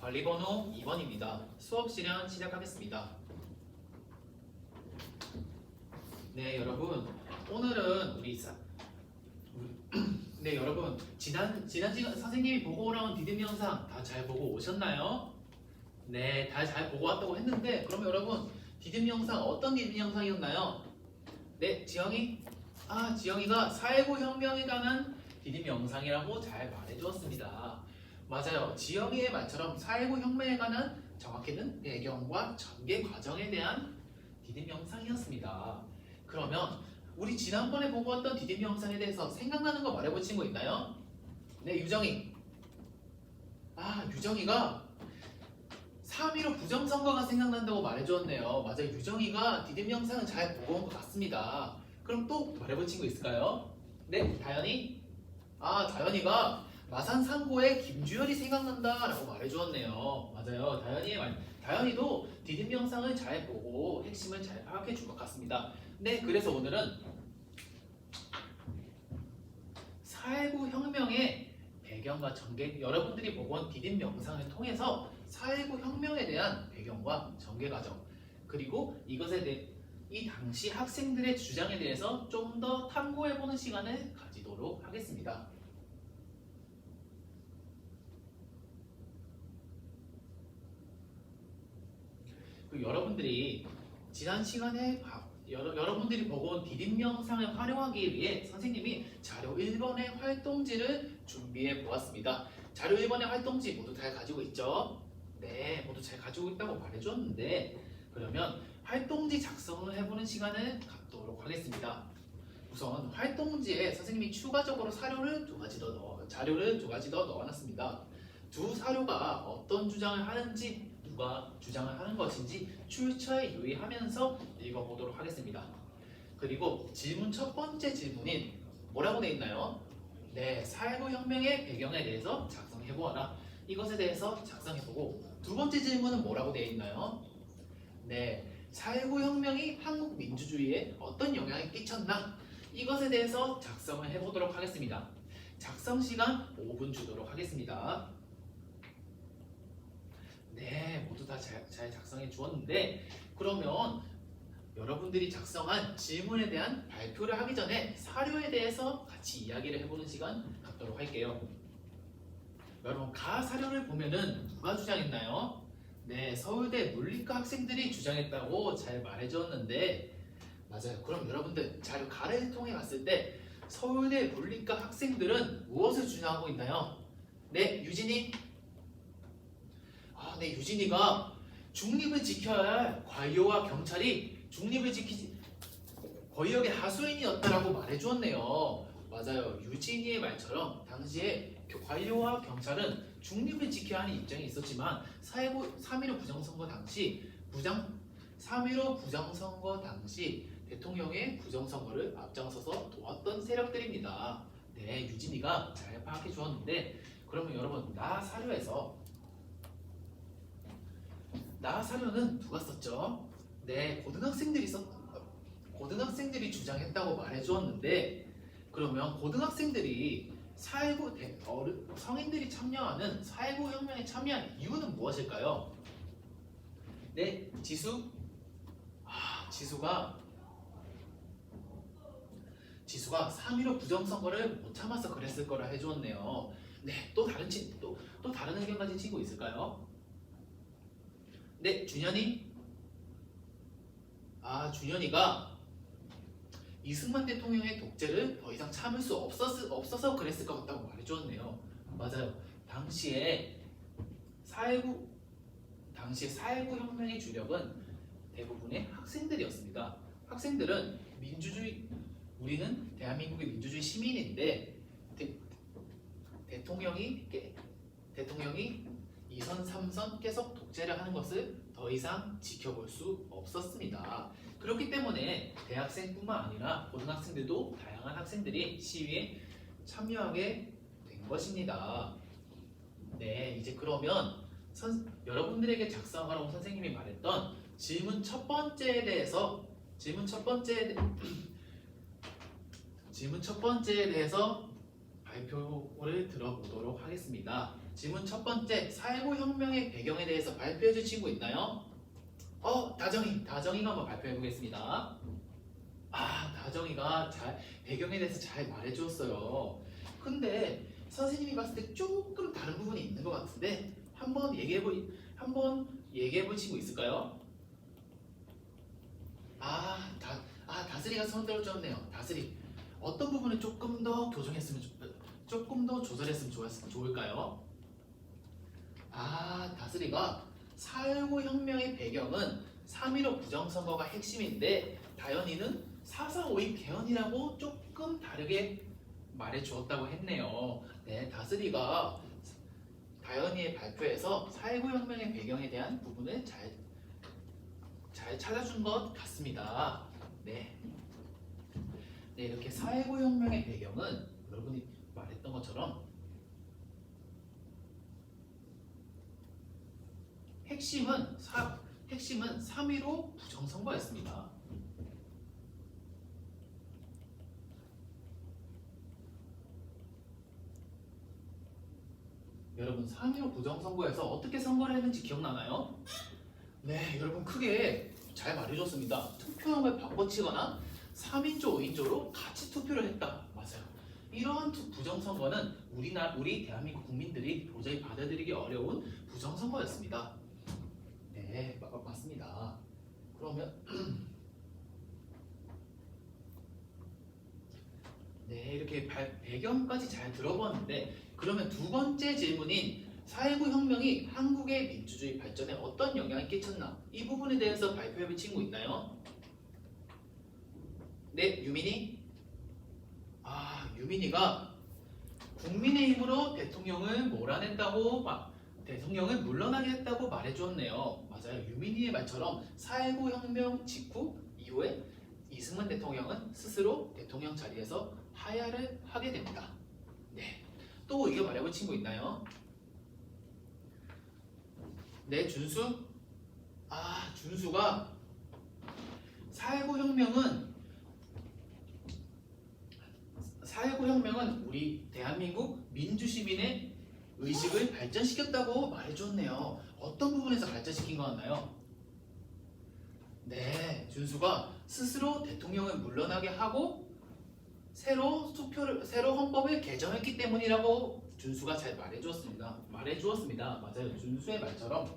관리번호 2번입니다. 수업 실현 시작하겠습니다. 네, 여러분. 오늘은 네, 여러분. 지난 시간 선생님이 보고 오라는 디딤 영상 다 잘 보고 오셨나요? 네, 다 잘 보고 왔다고 했는데, 그럼 여러분, 디딤 영상 어떤 디딤 영상이었나요? 네, 지영이가 4.19 혁명에 관한 디딤 영상이라고 잘 말해주었습니다. 맞아요. 지영이의 말처럼 4.19 혁명에 관한 정확히는 배경과 전개 과정에 대한 디딤 영상이었습니다. 그러면 우리 지난번에 보고 왔던 디딤 영상에 대해서 생각나는 거 말해볼 친구 있나요? 네, 유정이. 유정이가 3.15 부정선거가 생각난다고 말해주었네요. 맞아요. 유정이가 디딤 영상을 잘 보고 온 것 같습니다. 그럼 또 말해볼 친구 있을까요? 네, 다현이. 다현이가 마산 상고의 김주열이 생각난다 라고 말해주었네요. 맞아요. 다현이도 디딤 영상을 잘 보고 핵심을 잘 파악해 준 것 같습니다. 네, 그래서 오늘은 4.19 혁명의 배경과 전개, 여러분들이 보고 온 디딤 영상을 통해서 4.19 혁명에 대한 배경과 전개 과정, 그리고 이 당시 학생들의 주장에 대해서 좀 더 탐구해보는 시간을 가지도록 하겠습니다. 여러분들이 지난 시간에 여러분들이 보고 온 디딤 영상을 활용하기 위해 선생님이 자료 1번의 활동지를 준비해 보았습니다. 자료 1번의 활동지 모두 잘 가지고 있죠? 네, 모두 잘 가지고 있다고 말해줬는데, 그러면 활동지 작성을 해보는 시간을 갖도록 하겠습니다. 우선 활동지에 선생님이 추가적으로 자료를 두 가지 더 넣어놨습니다. 두 사료가 어떤 주장을 하는지, 누가 주장을 하는 것인지 출처에 유의하면서 읽어보도록 하겠습니다. 그리고 첫 번째 질문인 뭐라고 되어 있나요? 네, 4.19 혁명의 배경에 대해서 작성해보아라. 이것에 대해서 작성해보고, 두 번째 질문은 뭐라고 되어 있나요? 네, 4.19 혁명이 한국 민주주의에 어떤 영향을 끼쳤나? 이것에 대해서 작성을 해보도록 하겠습니다. 작성 시간 5분 주도록 하겠습니다. 네, 모두 다 잘 작성해 주었는데, 그러면 여러분들이 작성한 질문에 대한 발표를 하기 전에 사료에 대해서 같이 이야기를 해보는 시간 갖도록 할게요. 여러분, 사료를 보면은 누가 주장했나요? 네, 서울대 물리과 학생들이 주장했다고 잘 말해주었는데, 맞아요. 그럼 여러분들 자료 가를 통해 봤을 때 서울대 물리과 학생들은 무엇을 주장하고 있나요? 네, 유진이. 네, 유진이가 중립을 지켜야 할 관료와 경찰이 중립을 지키지 권력의 하수인이었다라고 말해주었네요. 맞아요. 유진이의 말처럼 당시에 관료와 경찰은 중립을 지켜야 하는 입장이 있었지만 3.15 부정선거 당시 대통령의 부정선거를 앞장서서 도왔던 세력들입니다. 네, 유진이가 잘 파악해 주었는데, 그러면 여러분, 나 사료는 누가 썼죠? 네, 고등학생들이 주장했다고 말해주었는데, 그러면 고등학생들이 성인들이 참여하는 4.19 혁명에 참여한 이유는 무엇일까요? 네, 지수가 3.15 부정선거를 못 참아서 그랬을 거라 해주었네요. 네, 또 다른 의견 가진 친구 있을까요? 네, 준현이. 준현이가 이승만 대통령의 독재를 더 이상 참을 수 없어서 그랬을 것 같다고 말해주었네요. 맞아요. 당시에 4.19 혁명의 주력은 대부분의 학생들이었습니다. 학생들은 우리는 대한민국의 민주주의 시민인데, 대통령이 2선, 3선 계속 독재를 하는 것을 더 이상 지켜볼 수 없었습니다. 그렇기 때문에 대학생뿐만 아니라 고등학생들도 다양한 학생들이 시위에 참여하게 된 것입니다. 네, 이제 그러면 여러분들에게 작성하라고 선생님이 말했던 질문 첫 번째에 대해서 발표를 들어보도록 하겠습니다. 질문 첫 번째, 4.19 혁명의 배경에 대해서 발표해 줄 친구 있나요? 다정이가 한번 발표해 보겠습니다. 다정이가 배경에 대해서 잘 말해 주었어요. 근데 선생님이 봤을 때 조금 다른 부분이 있는 것 같은데 한번 얘기해 볼 친구 있을까요? 다슬이가 손 들어줬네요. 다슬이 어떤 부분을 조금 더 조절했으면 좋을까요? 다슬이가 4.19 혁명의 배경은 3.15 부정선거가 핵심인데 다현이는 4.4.5.2 개헌이라고 조금 다르게 말해 주었다고 했네요. 네, 다슬이가 다현이의 발표에서 4.19 혁명의 배경에 대한 부분을 잘 찾아준 것 같습니다. 네, 이렇게 4.19 혁명의 배경은 여러분이 말했던 것처럼 핵심은 3.15 부정선거였습니다. 여러분 3.15 부정선거에서 어떻게 선거를 했는지 기억나나요? 네, 여러분 크게 잘 말해줬습니다. 투표용을 바꿔치거나 3인조, 5인조로 같이 투표를 했다. 맞아요. 이러한 부정선거는 우리 대한민국 국민들이 도저히 받아들이기 어려운 부정선거였습니다. 네, 맞습니다. 그러면 네, 이렇게 배경까지 잘 들어봤는데 그러면 두 번째 질문인 4.19 혁명이 한국의 민주주의 발전에 어떤 영향을 끼쳤나? 이 부분에 대해서 발표해볼 친구 있나요? 네, 유민이? 유민이가 국민의힘으로 대통령을 물러나게 했다고 말해주었네요. 맞아요. 유민이의 말처럼 4.19 혁명 직후 이후에 이승만 대통령은 스스로 대통령 자리에서 하야를 하게 됩니다. 네, 또 이거 말해볼 친구 있나요? 네, 준수? 준수가 4.19 혁명은 우리 대한민국 민주시민의 의식을 발전시켰다고 말해줬네요. 어떤 부분에서 발전시킨 것 같나요? 네, 준수가 스스로 대통령을 물러나게 하고 새로 헌법을 개정했기 때문이라고 준수가 잘 말해주었습니다. 맞아요. 준수의 말처럼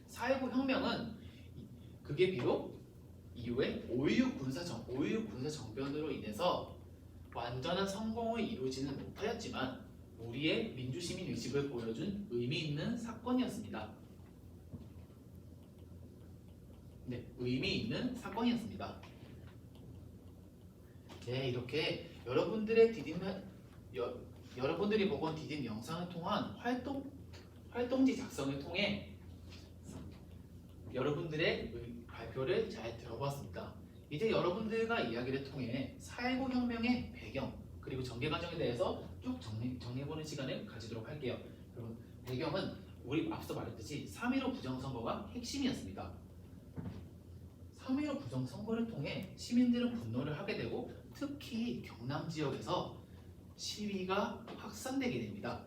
4.19 혁명은 그게 비록 이후에 5.16 군사정변으로 인해서 완전한 성공을 이루지는 못하였지만 우리의 민주시민 의식을 보여준 의미 있는 사건이었습니다. 네, 의미 있는 사건이었습니다. 네, 이렇게 여러분들이 보건 디딤 영상을 통한 활동지 작성을 통해 여러분들의 발표를 잘 들어봤습니다. 이제 여러분들과 이야기를 통해 4.19 혁명의 배경 그리고 전개 과정에 대해서 쭉 정리해보는 시간을 가지도록 할게요. 여러분, 배경은 우리 앞서 말했듯이 3.15 부정선거가 핵심이었습니다. 3.15 부정선거를 통해 시민들은 분노를 하게 되고 특히 경남 지역에서 시위가 확산되게 됩니다.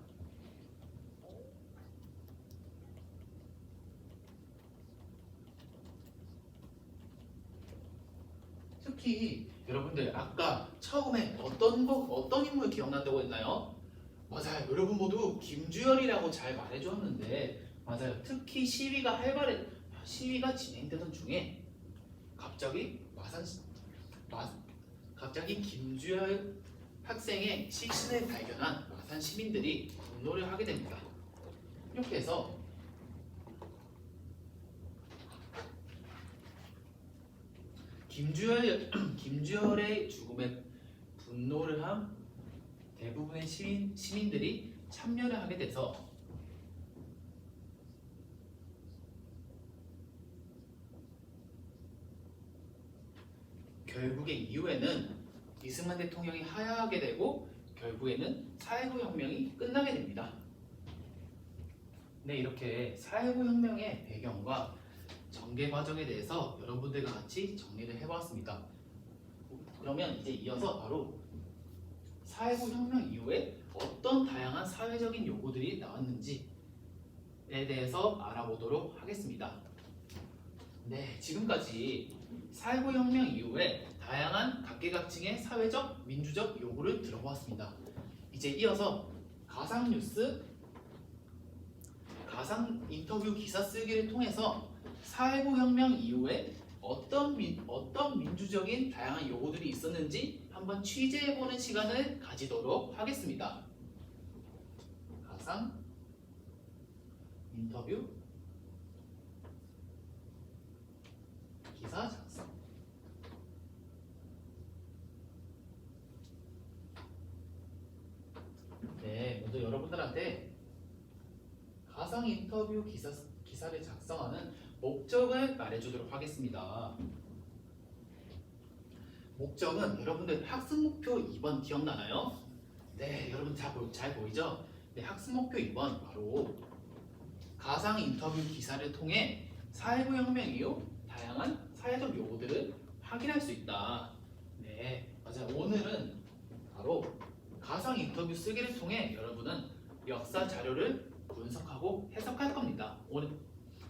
특히 여러분들 아까 처음에 어떤 인물 기억난다고 했나요? 맞아요. 여러분 모두 김주열이라고 잘 말해주었는데 맞아요. 특히 시위가 진행되던 중에 갑자기 김주열 학생의 시신을 발견한 마산 시민들이 분노를 하게 됩니다. 이렇게 해서 김주열의 죽음에 분노를 한 대부분의 시민들이 참여를 하게 돼서 결국에 이후에는 이승만 대통령이 하야하게 되고 결국에는 4.19 혁명이 끝나게 됩니다. 네, 이렇게 4.19 혁명의 배경과 전개 과정에 대해서 여러분들과 같이 정리를 해보았습니다. 그러면 이제 이어서 바로 4.19 혁명 이후에 어떤 다양한 사회적인 요구들이 나왔는지에 대해서 알아보도록 하겠습니다. 네, 지금까지 사회부혁명 이후에 다양한 각계각층의 사회적, 민주적 요구를 들어보았습니다. 이제 이어서 가상뉴스, 가상 인터뷰 기사 쓰기를 통해서 사회부혁명 이후에 어떤 민주적인 다양한 요구들이 있었는지 한번 취재해보는 시간을 가지도록 하겠습니다. 가상 인터뷰 기사 작성. 네, 먼저 여러분들한테 가상 인터뷰 기사를 작성하는 목적을 말해주도록 하겠습니다. 목적은 여러분들 학습 목표 2번 기억나나요? 네, 여러분 잘 보이죠? 네, 학습 목표 2번 바로 가상 인터뷰 기사를 통해 사회부혁명 이후 다양한 사회적 요구들을 확인할 수 있다. 네, 맞아요. 오늘은 바로 가상 인터뷰 쓰기를 통해 여러분은 역사 자료를 분석하고 해석할 겁니다. 오늘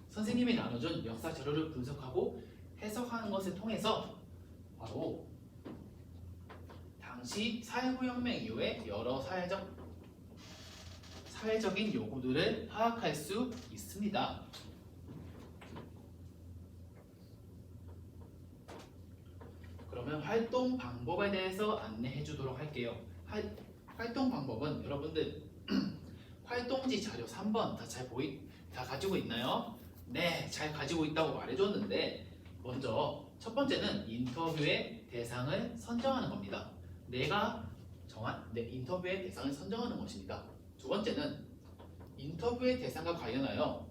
선생님이 나눠준 역사 자료를 분석하고 해석하는 것을 통해서 바로 당시 사회부혁명 이후에 여러 사회적인 요구들을 파악할 수 있습니다. 그러면 활동 방법에 대해서 안내해 주도록 할게요. 활동 방법은 여러분들 활동지 자료 3번 다 가지고 있나요? 네, 잘 가지고 있다고 말해줬는데 먼저 첫 번째는 인터뷰의 대상을 선정하는 겁니다. 내가 정한 인터뷰의 대상을 선정하는 것입니다. 두 번째는 인터뷰의 대상과 관련하여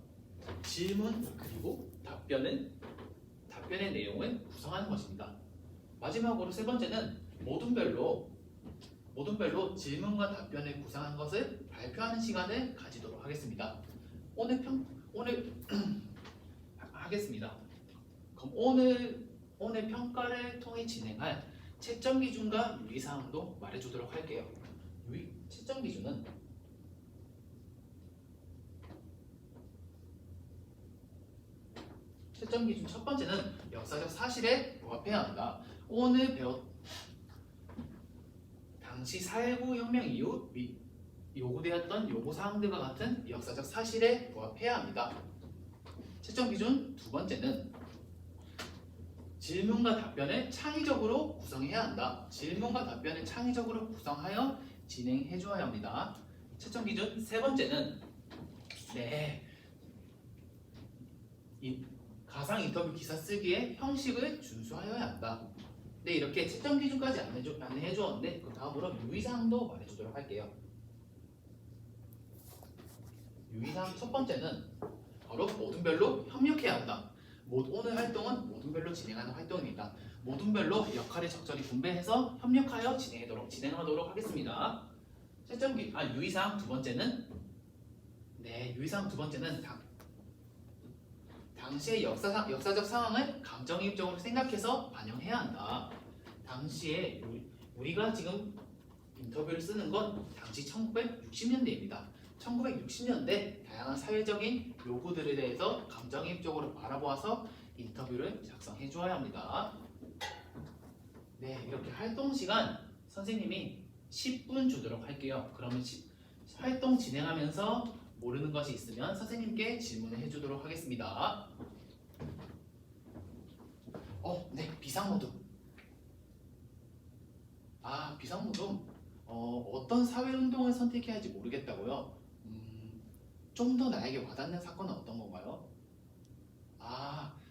질문 그리고 답변의 내용을 구성하는 것입니다. 마지막으로 세 번째는 모둠별로 질문과 답변을 구성한 것을 발표하는 시간을 가지도록 하겠습니다. 오늘 하겠습니다. 그럼 오늘 평가를 통해 진행할 채점 기준과 유의사항도 말해주도록 할게요. 채점 기준은 첫 번째는 역사적 사실에 부합해야 한다. 오늘 당시 사회부혁명 이후 요구되었던 요구사항들과 같은 역사적 사실에 부합해야 합니다. 채점 기준 두 번째는 질문과 답변을 창의적으로 구성해야 한다. 질문과 답변을 창의적으로 구성하여 진행해 주어야 합니다. 채점 기준 세 번째는 가상 인터뷰 기사 쓰기의 형식을 준수하여야 한다. 네, 이렇게 채점 기준까지 안내해 주었는데 그 다음으로 유의사항도 말해주도록 할게요. 유의사항 첫 번째는 바로 모둠별로 협력해야 한다. 오늘 활동은 모둠별로 진행하는 활동입니다. 모둠별로 역할을 적절히 분배해서 협력하여 진행하도록 하겠습니다. 유의사항 두 번째는 당시의 역사적 상황을 감정이입적으로 생각해서 반영해야 한다. 당시에 우리가 지금 인터뷰를 쓰는 건 당시 1960년대입니다. 1960년대 다양한 사회적인 요구들에 대해서 감정이입적으로 바라보아서 인터뷰를 작성해 주어야 합니다. 네, 이렇게 활동 시간 선생님이 10분 주도록 할게요. 그러면 활동 진행하면서 모르는 것이 있으면 선생님께 질문을 해주도록 하겠습니다. 네, 비상모둠. 비상모둠. 어떤 사회운동을 선택해야 할지 모르겠다고요? 좀 더 나에게 와닿는 사건은 어떤 건가요?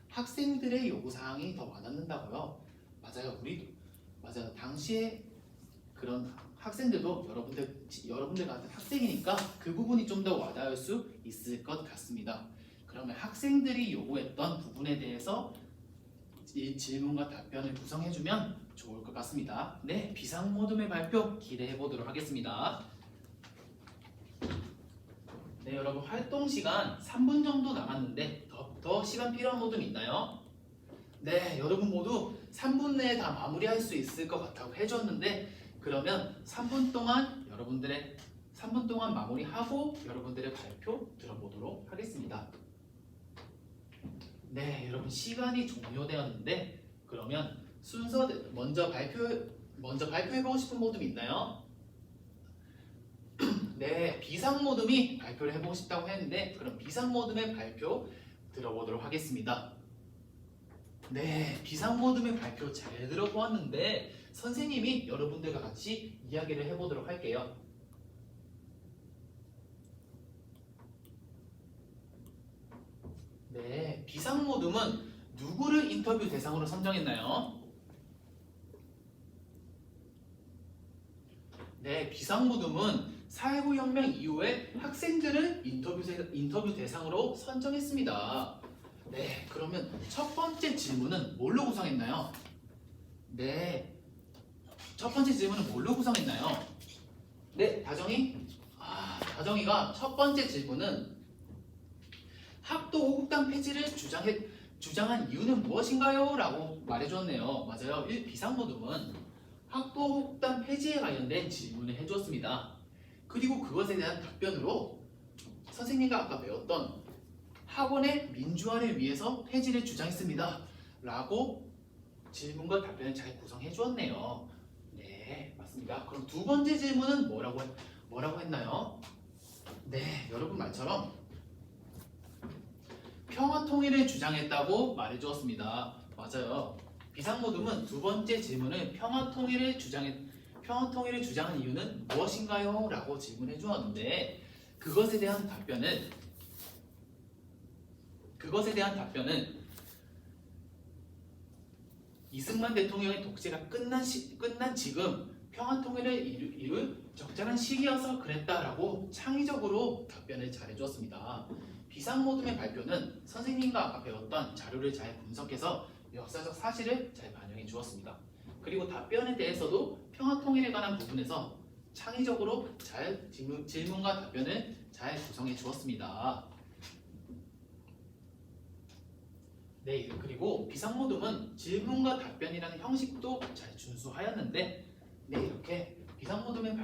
학생들의 요구사항이 더 와닿는다고요? 맞아요. 당시에 그런 학생들도 여러분들 같은 학생이니까 그 부분이 좀 더 와닿을 수 있을 것 같습니다. 그러면 학생들이 요구했던 부분에 대해서 이 질문과 답변을 구성해주면 좋을 것 같습니다. 네, 비상모둠의 발표 기대해 보도록 하겠습니다. 네, 여러분 활동 시간 3분 정도 남았는데 더 시간 필요한 모둠 있나요? 네, 여러분 모두 3분 내에 다 마무리할 수 있을 것 같다고 해줬는데 그러면 3분 동안 여러분들의 3분 동안 마무리하고 여러분들의 발표 들어보도록 하겠습니다. 네, 여러분 시간이 종료되었는데 그러면 순서 먼저 발표해보고 싶은 모둠 있나요? 네, 비상모둠이 발표를 해보고 싶다고 했는데 그럼 비상모둠의 발표 들어보도록 하겠습니다. 네, 비상모둠의 발표 잘 들어보았는데 선생님이 여러분들과 같이 이야기를 해보도록 할게요. 네, 비상모둠은 누구를 인터뷰 대상으로 선정했나요? 네, 비상모둠은 4.19 혁명 이후에 학생들을 인터뷰 대상으로 선정했습니다. 네, 그러면 첫 번째 질문은 뭘로 구성했나요? 네, 첫 번째 질문은 뭘로 구성했나요? 네, 다정이? 다정이가 첫 번째 질문은 학도 호국당 폐지를 주장한 이유는 무엇인가요? 라고 말해주었네요. 맞아요. 비상모둠은 학도 호국당 폐지에 관련된 질문을 해주었습니다. 그리고 그것에 대한 답변으로 선생님과 아까 배웠던 학원의 민주화를 위해서 폐지를 주장했습니다. 라고 질문과 답변을 잘 구성해 주었네요. 네, 맞습니다. 그럼 두 번째 질문은 뭐라고 했나요? 네, 여러분 말처럼 평화 통일을 주장했다고 말해 주었습니다. 맞아요. 비상모둠은 두 번째 질문을 평화 통일을 주장한 이유는 무엇인가요? 라고 질문해 주었는데 그것에 대한 답변은 이승만 대통령의 독재가 끝난 지금 평화 통일을 이룰 적절한 시기여서 그랬다라고 창의적으로 답변을 잘해 주었습니다. 비상모둠의 발표는 선생님과 아까 배웠던 자료를 잘 분석해서 역사적 사실을 잘 반영해 주었습니다. 그리고 답변에 대해서도 평화 통일에 관한 부분에서 창의적으로 잘 질문과 답변을 잘 구성해 주었습니다. 네, 그리고 비상모둠은 질문과 답변이라는 형식도 잘 준수하였는데 네, 이렇게 비상모둠의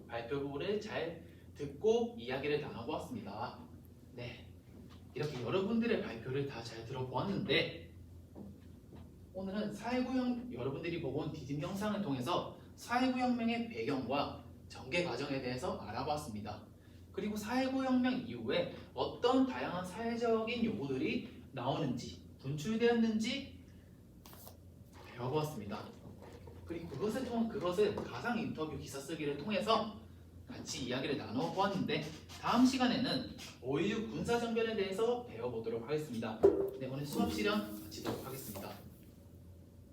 발표를 잘 듣고 이야기를 나눠보았습니다. 네, 이렇게 여러분들의 발표를 다 잘 들어보았는데 오늘은 4.19 여러분들이 보고 온 디딤 영상을 통해서 4.19 혁명의 배경과 전개 과정에 대해서 알아봤습니다. 그리고 4.19 혁명 이후에 어떤 다양한 사회적인 요구들이 나오는지 분출되었는지 배워보았습니다. 그리고 그것을 가상 인터뷰 기사 쓰기를 통해서 같이 이야기를 나눠보았는데 다음 시간에는 5.16 군사정변에 대해서 배워보도록 하겠습니다. 네, 오늘 수업 실현 마치도록 하겠습니다.